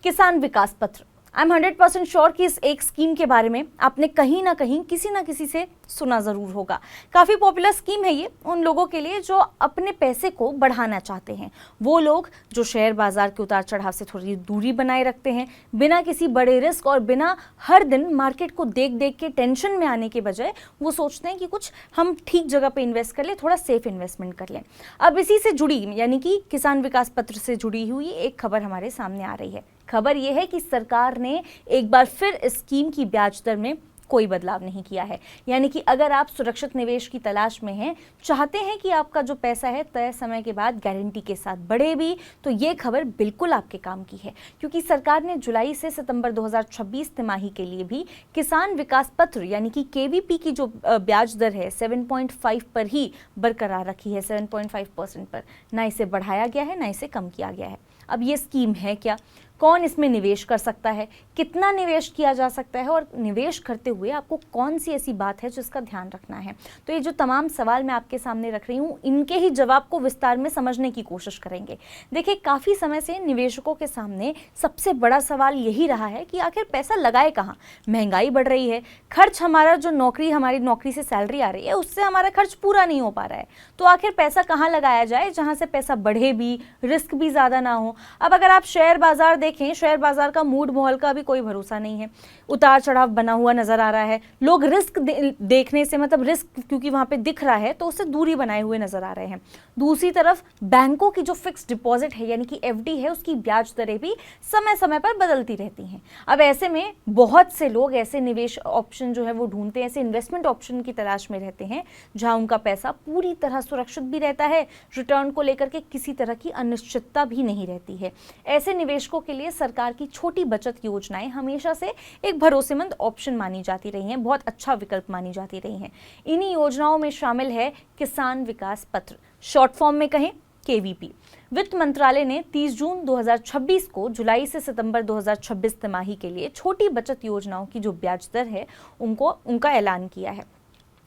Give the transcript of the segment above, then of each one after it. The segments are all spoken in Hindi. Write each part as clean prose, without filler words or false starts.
किसान विकास पत्र। आई एम 100% श्योर कि इस एक स्कीम के बारे में आपने कहीं ना कहीं किसी ना किसी से सुना जरूर होगा। काफी पॉपुलर स्कीम है ये उन लोगों के लिए जो अपने पैसे को बढ़ाना चाहते हैं, वो लोग जो शेयर बाजार के उतार चढ़ाव से थोड़ी दूरी बनाए रखते हैं, बिना किसी बड़े रिस्क और बिना हर दिन मार्केट को देख देख के टेंशन में आने के बजाय वो सोचते हैं कि कुछ हम ठीक जगह पे इन्वेस्ट कर लें, थोड़ा सेफ इन्वेस्टमेंट कर लें। अब इसी से जुड़ी यानी कि किसान विकास पत्र से जुड़ी हुई एक खबर हमारे सामने आ रही है। खबर यह है कि सरकार ने एक बार फिर इस स्कीम की ब्याज दर में कोई बदलाव नहीं किया है। यानी कि अगर आप सुरक्षित निवेश की तलाश में हैं, चाहते हैं कि आपका जो पैसा है तय समय के बाद गारंटी के साथ बढ़े भी, तो ये खबर बिल्कुल आपके काम की है, क्योंकि सरकार ने जुलाई से सितंबर 2026 तिमाही के लिए भी किसान विकास पत्र यानी कि केवीपी की जो ब्याज दर है 7.5 पर ही बरकरार रखी है, 7.5% पर। ना इसे बढ़ाया गया है ना इसे कम किया गया है। अब ये स्कीम है क्या, कौन इसमें निवेश कर सकता है, कितना निवेश किया जा सकता है और निवेश करते हुए आपको कौन सी ऐसी बात है जिसका ध्यान रखना है, तो ये जो तमाम सवाल मैं आपके सामने रख रही हूँ, इनके ही जवाब को विस्तार में समझने की कोशिश करेंगे। देखिए, काफ़ी समय से निवेशकों के सामने सबसे बड़ा सवाल यही रहा है कि आखिर पैसा लगाए कहाँ। महंगाई बढ़ रही है, खर्च हमारा जो हमारी नौकरी से सैलरी आ रही है उससे हमारा खर्च पूरा नहीं हो पा रहा है, तो आखिर पैसा कहाँ लगाया जाए जहाँ से पैसा बढ़े भी, रिस्क भी ज़्यादा ना हो। अब अगर आप शेयर बाजार देखें, शेयर बाजार का मूड माहौल का भी कोई भरोसा नहीं है, उतार चढ़ाव बना हुआ नजर आ रहा है। लोग रिस्क देखने से, मतलब रिस्क क्योंकि वहां पे दिख रहा है तो उससे दूरी बनाए हुए नजर आ रहे हैं। दूसरी तरफ बैंकों की जो फिक्स डिपॉजिट है यानी कि एफडी है, उसकी ब्याज दरें भी समय समय पर बदलती रहती हैं। अब ऐसे में बहुत से लोग ऐसे निवेश ऑप्शन जो है वो ढूंढते हैं, ऐसे इन्वेस्टमेंट ऑप्शन की तलाश में रहते हैं जहां उनका पैसा पूरी तरह सुरक्षित भी रहता है, रिटर्न को लेकर के किसी तरह की अनिश्चितता भी नहीं रहती है। ऐसे निवेशकों के लिए सरकार की छोटी बचत योजनाएं हमेशा से एक भरोसेमंद ऑप्शन मानी जाती रही हैं, बहुत अच्छा विकल्प मानी जाती रही हैं। इन्हीं योजनाओं में शामिल है किसान विकास पत्र, शॉर्ट फॉर्म में कहें केवीपी। वित्त मंत्रालय ने 30 जून 2026 को जुलाई से सितंबर 2026 तिमाही के लिए छोटी बचत योजनाओं की जो ब्याज दर है उनका ऐलान किया है।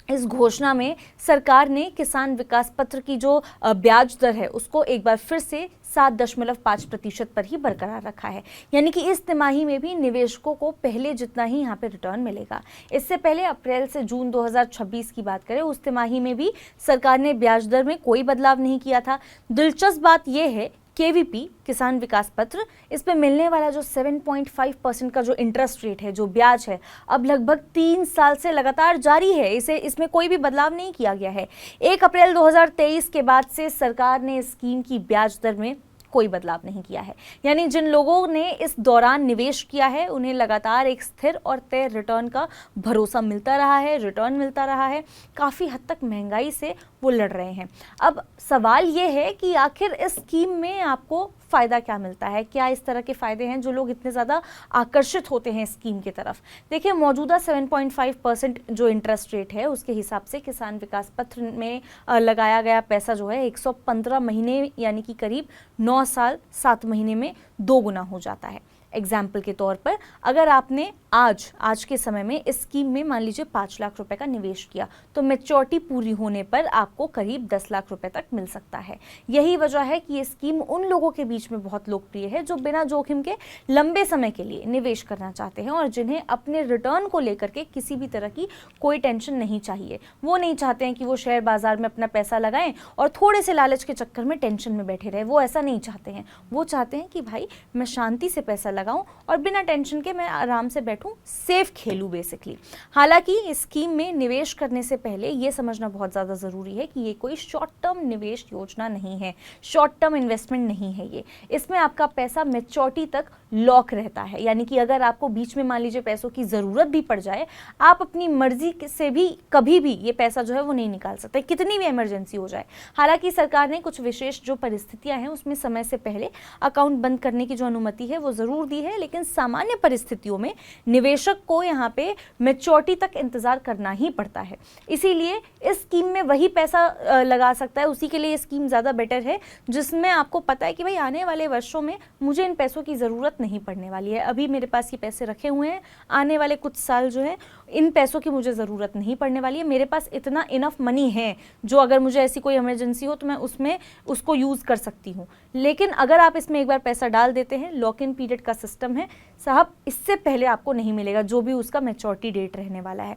इस घोषणा में सरकार ने किसान विकास पत्र की जो ब्याज दर है उसको एक बार फिर से 7.5% पर ही बरकरार रखा है। यानी कि इस तिमाही में भी निवेशकों को पहले जितना ही यहाँ पे रिटर्न मिलेगा। इससे पहले अप्रैल से जून 2026 की बात करें, उस तिमाही में भी सरकार ने ब्याज दर में कोई बदलाव नहीं किया था। दिलचस्प बात यह है, केवीपी किसान विकास पत्र, इस पे मिलने वाला जो 7.5% का जो इंटरेस्ट रेट है, जो ब्याज है, अब लगभग 3 साल से लगातार जारी है। इसमें कोई भी बदलाव नहीं किया गया है। 1 अप्रैल 2023 के बाद से सरकार ने स्कीम की ब्याज दर में कोई बदलाव नहीं किया है। यानी जिन लोगों ने इस दौरान निवेश किया है उन्हें लगातार एक स्थिर और तय रिटर्न का भरोसा मिलता रहा है, रिटर्न मिलता रहा है। काफ़ी हद तक महंगाई से वो लड़ रहे हैं। अब सवाल ये है कि आखिर इस स्कीम में आपको फ़ायदा क्या मिलता है, क्या इस तरह के फ़ायदे हैं जो लोग इतने ज़्यादा आकर्षित होते हैं स्कीम की तरफ। देखिए, मौजूदा 7.5% जो इंटरेस्ट रेट है उसके हिसाब से किसान विकास पत्र में लगाया गया पैसा जो है 115 महीने यानी कि करीब 9 साल 7 महीने में 2 गुना हो जाता है। एग्जाम्पल के तौर पर अगर आपने आज के समय में इस स्कीम में मान लीजिए 5 लाख रुपए का निवेश किया, तो मैच्योरिटी पूरी होने पर आपको करीब 10 लाख रुपए तक मिल सकता है। यही वजह है कि ये स्कीम उन लोगों के बीच में बहुत लोकप्रिय है जो बिना जोखिम के लंबे समय के लिए निवेश करना चाहते हैं और जिन्हें अपने रिटर्न को लेकर के किसी भी तरह की कोई टेंशन नहीं चाहिए। वो नहीं चाहते हैं कि वो शेयर बाजार में अपना पैसा लगाएं और थोड़े से लालच के चक्कर में टेंशन में बैठे रहे। वो ऐसा नहीं चाहते हैं। वो चाहते हैं कि भाई मैं शांति से पैसा लगाऊं और बिना टेंशन के मैं आराम से बैठूं, सेफ खेलूं बेसिकली। हालांकि इस स्कीम में निवेश करने से पहले ये समझना बहुत ज़्यादा ज़रूरी है कि ये कोई शॉर्ट टर्म निवेश योजना नहीं है, शॉर्ट टर्म इन्वेस्टमेंट नहीं है ये। इसमें आपका पैसा मैच्योरिटी तक लॉक रहता है। यानी कि अगर आपको बीच में मान लीजिए पैसों की ज़रूरत भी पड़ जाए, आप अपनी मर्जी से भी कभी भी ये पैसा जो है वो नहीं निकाल सकते, कितनी भी इमरजेंसी हो जाए। हालांकि सरकार ने कुछ विशेष जो परिस्थितियां हैं उसमें समय से पहले अकाउंट बंद करने की जो अनुमति है वो ज़रूर दी है, लेकिन सामान्य परिस्थितियों में निवेशक को यहाँ पे मैच्योरिटी तक इंतजार करना ही पड़ता है। इसीलिए इस स्कीम में वही पैसा लगा सकता है, उसी के लिए स्कीम ज़्यादा बेटर है जिसमें आपको पता है कि भाई आने वाले वर्षों में मुझे इन पैसों की ज़रूरत नहीं पड़ने वाली है। अभी मेरे पास ये पैसे रखे हुए हैं, आने वाले कुछ साल जो है इन पैसों की मुझे ज़रूरत नहीं पड़ने वाली है। मेरे पास इतना इनफ मनी है जो अगर मुझे ऐसी कोई इमरजेंसी हो तो मैं उसको यूज़ कर सकती हूँ। लेकिन अगर आप इसमें एक बार पैसा डाल देते हैं, लॉक इन पीरियड का सिस्टम है साहब, इससे पहले आपको नहीं मिलेगा, जो भी उसका मैच्योरिटी डेट रहने वाला है।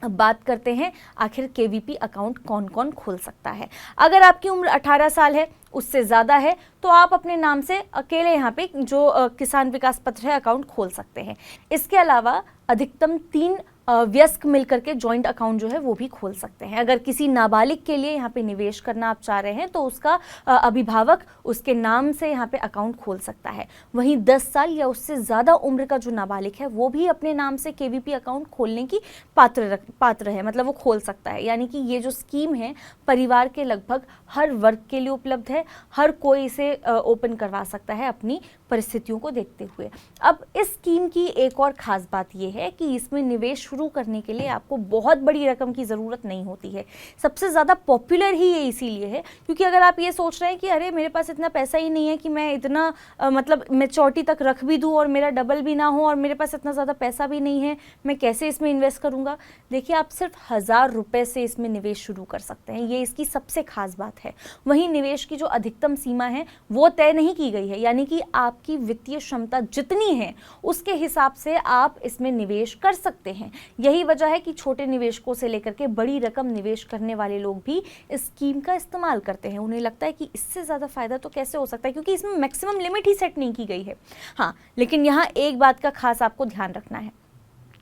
अब बात करते हैं आखिर केवीपी अकाउंट कौन कौन खोल सकता है। अगर आपकी उम्र 18 साल है, उससे ज़्यादा है, तो आप अपने नाम से अकेले यहाँ पे जो किसान विकास पत्र है अकाउंट खोल सकते हैं। इसके अलावा अधिकतम 3 वयस्क मिलकर के जॉइंट अकाउंट जो है वो भी खोल सकते हैं। अगर किसी नाबालिग के लिए यहाँ पे निवेश करना आप चाह रहे हैं तो उसका अभिभावक उसके नाम से यहाँ पे अकाउंट खोल सकता है। वहीं 10 साल या उससे ज़्यादा उम्र का जो नाबालिग है वो भी अपने नाम से केवीपी अकाउंट खोलने की पात्र है, मतलब वो खोल सकता है। यानी कि ये जो स्कीम है परिवार के लगभग हर वर्ग के लिए उपलब्ध है, हर कोई इसे ओपन करवा सकता है अपनी परिस्थितियों को देखते हुए। अब इस स्कीम की एक और ख़ास बात यह है कि इसमें निवेश शुरू करने के लिए आपको बहुत बड़ी रकम की ज़रूरत नहीं होती है। सबसे ज़्यादा पॉपुलर ही ये इसीलिए है क्योंकि अगर आप ये सोच रहे हैं कि अरे मेरे पास इतना पैसा ही नहीं है कि मैं इतना मतलब मैच्योरिटी तक रख भी दूँ और मेरा डबल भी ना हो और मेरे पास इतना ज़्यादा पैसा भी नहीं है, मैं कैसे इसमें इन्वेस्ट करूँगा। देखिए, आप सिर्फ 1000 रुपये से इसमें निवेश शुरू कर सकते हैं, ये इसकी सबसे खास बात है। वहीं निवेश की जो अधिकतम सीमा है वो तय नहीं की गई है, यानी कि आपकी वित्तीय क्षमता जितनी है उसके हिसाब से आप इसमें निवेश कर सकते हैं। यही वजह है कि छोटे निवेशकों से लेकर के बड़ी रकम निवेश करने वाले लोग भी इस स्कीम का इस्तेमाल करते हैं। उन्हें लगता है कि इससे ज़्यादा फायदा तो कैसे हो सकता है, क्योंकि इसमें मैक्सिमम लिमिट ही सेट नहीं की गई है। हाँ, लेकिन यहाँ एक बात का खास आपको ध्यान रखना है।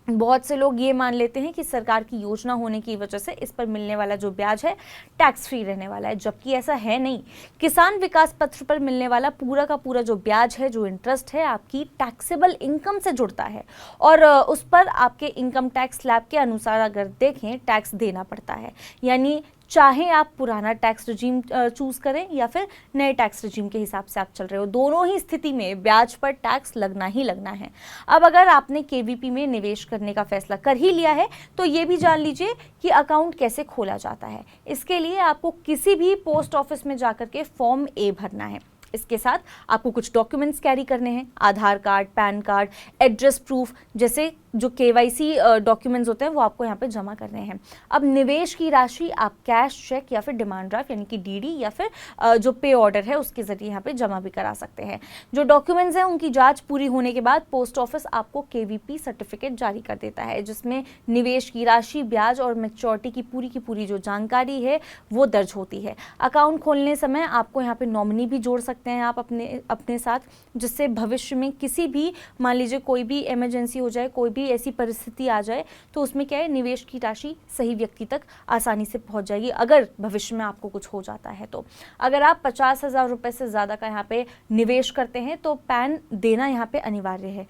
बहुत से लोग ये मान लेते हैं कि सरकार की योजना होने की वजह से इस पर मिलने वाला जो ब्याज है टैक्स फ्री रहने वाला है, जबकि ऐसा है नहीं। किसान विकास पत्र पर मिलने वाला पूरा का पूरा जो ब्याज है, जो इंटरेस्ट है, आपकी टैक्सेबल इनकम से जुड़ता है और उस पर आपके इनकम टैक्स स्लैब के अनुसार अगर देखें टैक्स देना पड़ता है। यानी चाहे आप पुराना टैक्स रजीम चूज़ करें या फिर नए टैक्स रजीम के हिसाब से आप चल रहे हो, दोनों ही स्थिति में ब्याज पर टैक्स लगना ही लगना है। अब अगर आपने केवीपी में निवेश करने का फैसला कर ही लिया है तो ये भी जान लीजिए कि अकाउंट कैसे खोला जाता है। इसके लिए आपको किसी भी पोस्ट ऑफिस में जाकर के फॉर्म ए भरना है। इसके साथ आपको कुछ डॉक्यूमेंट्स कैरी करने हैं, Aadhaar card, PAN card, address proof जैसे जो केवाईसी डॉक्यूमेंट्स होते हैं वो आपको यहाँ पे जमा करने हैं। अब निवेश की राशि आप कैश, चेक या फिर डिमांड ड्राफ्ट यानी कि डीडी या फिर जो पे ऑर्डर है उसके जरिए यहाँ पे जमा भी करा सकते हैं। जो डॉक्यूमेंट्स हैं उनकी जांच पूरी होने के बाद पोस्ट ऑफिस आपको केवीपी सर्टिफिकेट जारी कर देता है, जिसमें निवेश की राशि, ब्याज और मैच्योरिटी की पूरी जो जानकारी है वो दर्ज होती है। अकाउंट खोलने समय आपको यहाँ पे नॉमिनी भी जोड़ सकते हैं आप अपने साथ, जिससे भविष्य में किसी भी, मान लीजिए कोई भी इमरजेंसी हो जाए, कोई भी ऐसी परिस्थिति आ जाए तो उसमें क्या है, निवेश की राशि सही व्यक्ति तक आसानी से पहुंच जाएगी अगर भविष्य में आपको कुछ हो जाता है। तो अगर आप 50,000 रुपये से ज़्यादा का यहाँ पे निवेश करते हैं तो पैन देना यहाँ पे अनिवार्य है।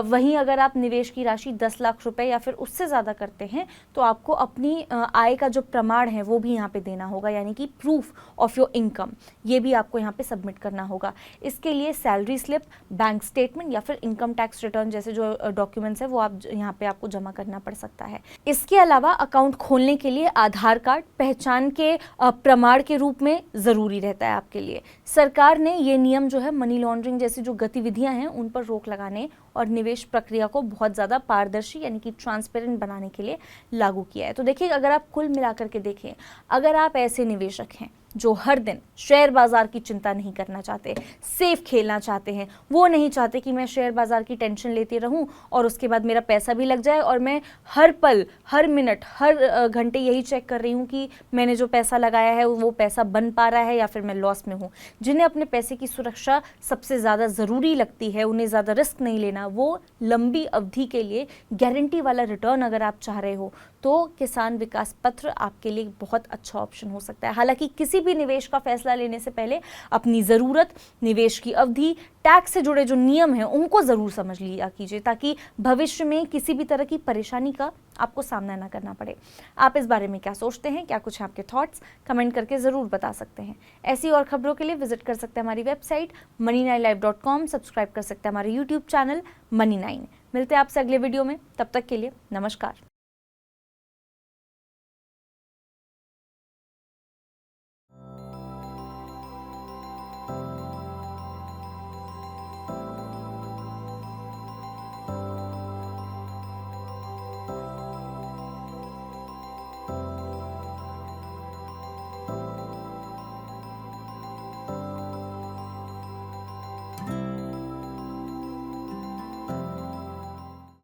वहीं अगर आप निवेश की राशि 10 लाख रुपए या फिर उससे ज़्यादा करते हैं तो आपको अपनी आय का जो प्रमाण है वो भी यहाँ पे देना होगा, यानी कि प्रूफ ऑफ योर इनकम, ये भी आपको यहाँ पे सबमिट करना होगा। इसके लिए सैलरी स्लिप, बैंक स्टेटमेंट या फिर इनकम टैक्स रिटर्न जैसे जो डॉक्यूमेंट्स है वो आप यहाँ पे आपको जमा करना पड़ सकता है। इसके अलावा अकाउंट खोलने के लिए आधार कार्ड पहचान के प्रमाण के रूप में ज़रूरी रहता है आपके लिए। सरकार ने ये नियम जो है मनी लॉन्ड्रिंग जैसी जो गतिविधियां हैं उन पर रोक लगाने और निवेश प्रक्रिया को बहुत ज़्यादा पारदर्शी यानी कि ट्रांसपेरेंट बनाने के लिए लागू किया है। तो देखिए, अगर आप कुल मिलाकर के देखें, अगर आप ऐसे निवेशक हैं जो हर दिन शेयर बाज़ार की चिंता नहीं करना चाहते, सेफ खेलना चाहते हैं, वो नहीं चाहते कि मैं शेयर बाज़ार की टेंशन लेती रहूं और उसके बाद मेरा पैसा भी लग जाए और मैं हर पल, हर मिनट, हर घंटे यही चेक कर रही हूं कि मैंने जो पैसा लगाया है वो पैसा बन पा रहा है या फिर मैं लॉस में हूं। जिन्हें अपने पैसे की सुरक्षा सबसे ज़्यादा ज़रूरी लगती है, उन्हें ज़्यादा रिस्क नहीं लेना, वो लंबी अवधि के लिए गारंटी वाला रिटर्न अगर आप चाह रहे हो तो किसान विकास पत्र आपके लिए बहुत अच्छा ऑप्शन हो सकता है। हालांकि किसी भी निवेश का फैसला लेने से पहले अपनी ज़रूरत, निवेश की अवधि, टैक्स से जुड़े जो नियम हैं उनको ज़रूर समझ लिया कीजिए, ताकि भविष्य में किसी भी तरह की परेशानी का आपको सामना ना करना पड़े। आप इस बारे में क्या सोचते हैं, क्या कुछ आपके थॉट्स कमेंट करके ज़रूर बता सकते हैं। ऐसी और खबरों के लिए विजिट कर सकते हैं हमारी वेबसाइट money9live.com, सब्सक्राइब कर सकते हैं हमारे यूट्यूब चैनल Money9। मिलते हैं आपसे अगले वीडियो में, तब तक के लिए नमस्कार।